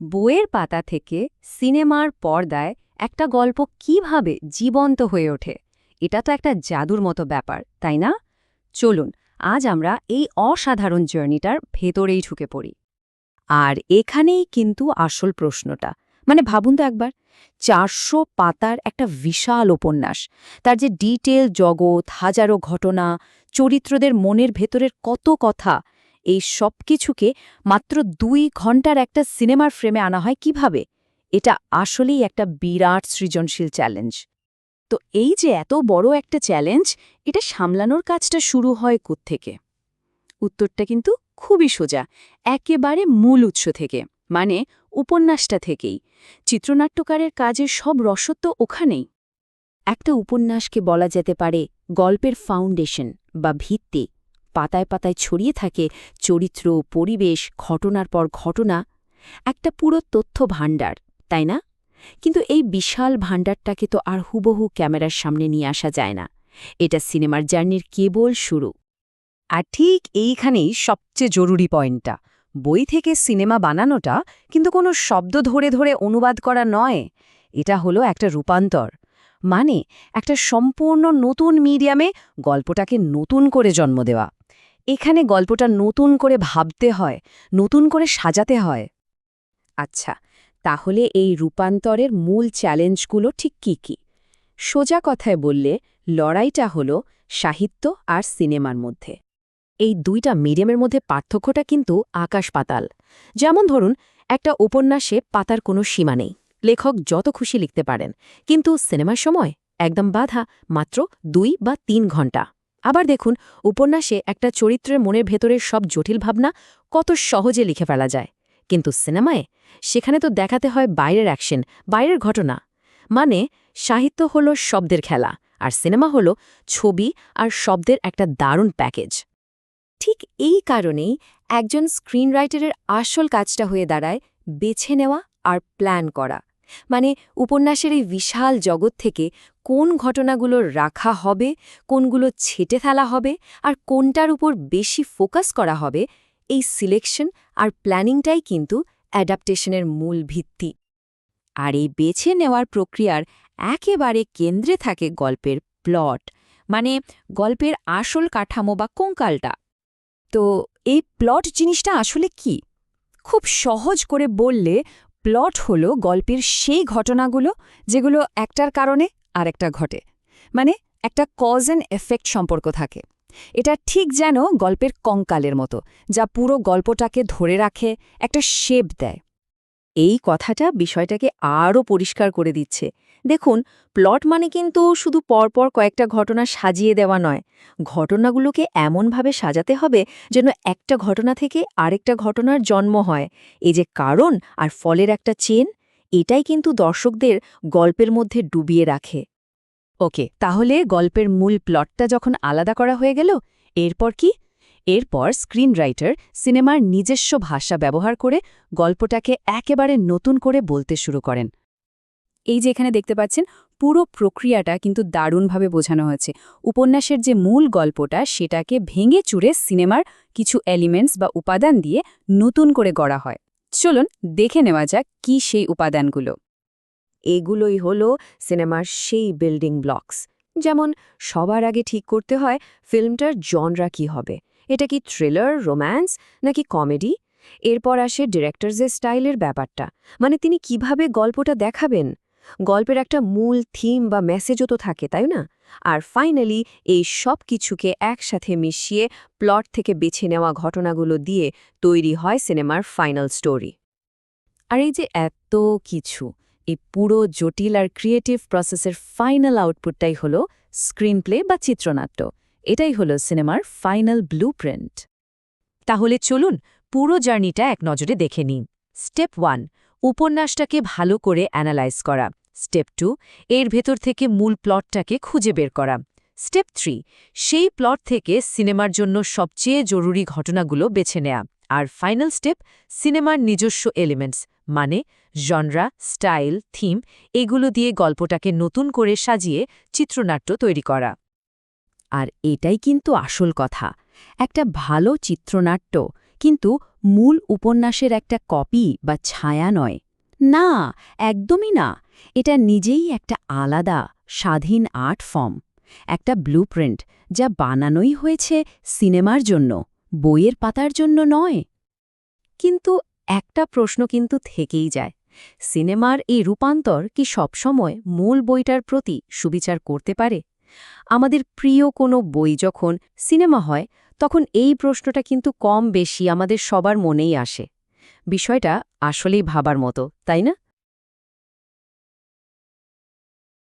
বইয়ের পাতা থেকে সিনেমার পর্দায় একটা গল্প কিভাবে জীবন্ত হয়ে ওঠে, এটা তো একটা জাদুর মতো ব্যাপার, তাই না? চলুন আজ আমরা এই অসাধারণ জার্নিটার ভেতরেই ঢুকে পড়ি। আর এখানেই কিন্তু আসল প্রশ্নটা, মানে ভাবুন তো একবার, ৪০০ পাতার একটা বিশাল উপন্যাস, তার যে ডিটেল জগৎ, হাজারো ঘটনা, চরিত্রদের মনের ভেতরের কত কথা, এই সব কিছুকে মাত্র ২ ঘন্টার একটা সিনেমার ফ্রেমে আনা হয় কিভাবে? এটা আসলেই একটা বিরাট সৃজনশীল চ্যালেঞ্জ। তো এই যে এত বড় একটা চ্যালেঞ্জ, এটা সামলানোর কাজটা শুরু হয় কোত্থেকে? উত্তরটা কিন্তু খুবই সোজা, একেবারে মূল উৎস থেকে, মানে উপন্যাসটা থেকেই। চিত্রনাট্যকারের কাজের সব রসত্ব ওখানেই। একটা উপন্যাসকে বলা যেতে পারে গল্পের ফাউন্ডেশন বা ভিত্তি। পাতায় পাতায় ছড়িয়ে থাকে চরিত্র, পরিবেশ, ঘটনার পর ঘটনা, একটা পুরো তথ্য ভাণ্ডার, তাই না? কিন্তু এই বিশাল ভাণ্ডারটাকে তো আর হুবহু ক্যামেরার সামনে নিয়ে আসা যায় না। এটা সিনেমার জার্নির কেবল শুরু। আর ঠিক এইখানেই সবচেয়ে জরুরি পয়েন্টটা, বই থেকে সিনেমা বানানোটা কিন্তু কোনো শব্দ ধরে ধরে অনুবাদ করা নয়। এটা হলো একটা রূপান্তর, মানে একটা সম্পূর্ণ নতুন মিডিয়ামে গল্পটাকে নতুন করে জন্ম দেওয়া। এখানে গল্পটা নতুন করে ভাবতে হয়, নতুন করে সাজাতে হয়। আচ্ছা, তাহলে এই রূপান্তরের মূল চ্যালেঞ্জগুলো ঠিক কী কী? সোজা কথায় বললে, লড়াইটা হলো সাহিত্য আর সিনেমার মধ্যে। এই দুইটা মিডিয়ামের মধ্যে পার্থক্যটা কিন্তু আকাশ-পাতাল। যেমন ধরুন, একটা উপন্যাসে পাতার কোনো সীমা নেই, লেখক যত খুশি লিখতে পারেন, কিন্তু সিনেমার সময় একদম বাধা, মাত্র ২ বা ৩ ঘণ্টা। আবার দেখুন, উপন্যাসে একটা চরিত্রের মনের ভেতরের সব জটিল ভাবনা কত সহজে লিখে ফেলা যায়, কিন্তু সিনেমায় সেখানে তো দেখাতে হয় বাইরের অ্যাকশন, বাইরের ঘটনা। মানে সাহিত্য হলো শব্দের খেলা, আর সিনেমা হলো ছবি আর শব্দের একটা দারুণ প্যাকেজ। ঠিক এই কারণেই একজন স্ক্রিনরাইটারের আসল কাজটা হয়ে দাঁড়ায় বেছে নেওয়া আর প্ল্যান করা। মানে উপন্যাসের এই বিশাল জগৎ থেকে কোন ঘটনাগুলো রাখা হবে, কোনগুলো ছেটে ফেলা হবে, আর কোনটার উপর বেশি ফোকাস করা হবে, এই সিলেকশন আর প্ল্যানিংটাই কিন্তু অ্যাডাপ্টেশনের মূল ভিত্তি। আর এই বেছে নেওয়ার প্রক্রিয়ার একেবারে কেন্দ্রে থাকে গল্পের প্লট, মানে গল্পের আসল কাঠামো বা কঙ্কালটা। তো এই প্লট জিনিসটা আসলে কি? খুব সহজ করে বললে, প্লট হলো গল্পের সেই ঘটনাগুলো যেগুলো একটার কারণে আরেকটা ঘটে। মানে একটা কজ অ্যান্ড এফেক্ট সম্পর্ক থাকে। এটা ঠিক যেন গল্পের কঙ্কালের মতো, যা পুরো গল্পটাকে ধরে রাখে, একটা শেপ দেয়। এই কথাটা বিষয়টাকে আরও পরিষ্কার করে দিচ্ছে। দেখুন, প্লট মানে কিন্তু শুধু পরপর কয়েকটা ঘটনা সাজিয়ে দেওয়া নয়। ঘটনাগুলোকে এমনভাবে সাজাতে হবে যেন একটা ঘটনা থেকে আরেকটা ঘটনার জন্ম হয়। এই যে কারণ আর ফলের একটা চেন, এটাই কিন্তু দর্শকদের গল্পের মধ্যে ডুবিয়ে রাখে। ওকে, তাহলে গল্পের মূল প্লটটা যখন আলাদা করা হয়ে গেল, এরপর কি? এরপর স্ক্রিনরাইটার সিনেমার নিজস্ব ভাষা ব্যবহার করে গল্পটাকে একেবারে নতুন করে বলতে শুরু করেন। এই যে এখানে দেখতে পাচ্ছেন, পুরো প্রক্রিয়াটা কিন্তু দারুণভাবে বোঝানো হয়েছে। উপন্যাসের যে মূল গল্পটা, সেটাকে ভেঙে চুরে সিনেমার কিছু এলিমেন্টস বা উপাদান দিয়ে নতুন করে গড়া হয়। চলুন দেখে নেওয়া যাক কি সেই উপাদানগুলো। এগুলোই হলো সিনেমার সেই বিল্ডিং ব্লকস। যেমন সবার আগে ঠিক করতে হয় ফিল্মটার জনরা কি হবে। এটা কি থ্রিলার, রোম্যান্স নাকি কমেডি? এরপর আসে ডিরেক্টরসের স্টাইলের ব্যাপারটা, মানে তিনি কিভাবে গল্পটা দেখাবেন। গল্পের একটা মূল থিম বা মেসেজও তো থাকে, তাই না? আর ফাইনালি এই সব কিছুকে একসাথে মিশিয়ে প্লট থেকে বেছে নেওয়া ঘটনাগুলো দিয়ে তৈরি হয় সিনেমার ফাইনাল স্টোরি। আর এই যে এত কিছু, এই পুরো জটিল আর ক্রিয়েটিভ প্রসেসের ফাইনাল আউটপুটটাই হলো স্ক্রিনপ্লে বা চিত্রনাট্য। এটাই হলো সিনেমার ফাইনাল ব্লুপ্রিন্ট। তাহলে চলুন পুরো জার্নিটা এক নজরে দেখে নিন। স্টেপ 1, উপন্যাসটাকে ভালো করে অ্যানালাইজ করা। স্টেপ 2, এর ভেতর থেকে মূল প্লটটাকে খুঁজে বের করা। স্টেপ 3, সেই প্লট থেকে সিনেমার জন্য সবচেয়ে জরুরি ঘটনাগুলো বেছে নেয়া। আর ফাইনাল স্টেপ, সিনেমার নিজস্ব এলিমেন্টস, মানে জনরা, স্টাইল, থিম, এগুলো দিয়ে গল্পটাকে নতুন করে সাজিয়ে চিত্রনাট্য তৈরি করা। আর এটাই কিন্তু আসল কথা। একটা ভালো চিত্রনাট্য কিন্তু মূল উপন্যাসের একটা কপি বা ছায়া নয়। না, একদমই না। এটা নিজেই একটা আলাদা, স্বাধীন আর্ট ফর্ম, একটা ব্লুপ্রিন্ট যা বানানোই হয়েছে সিনেমার জন্য, বইয়ের পাতার জন্য নয়। কিন্তু একটা প্রশ্ন কিন্তু থেকেই যায়, সিনেমার এই রূপান্তর কি সবসময় মূল বইটার প্রতি সুবিচার করতে পারে? আমাদের প্রিয় কোনো বই যখন সিনেমা হয়, তখন এই প্রশ্নটা কিন্তু কম বেশি আমাদের সবার মনেই আসে। বিষয়টা আসলেই ভাবার মতো, তাই না?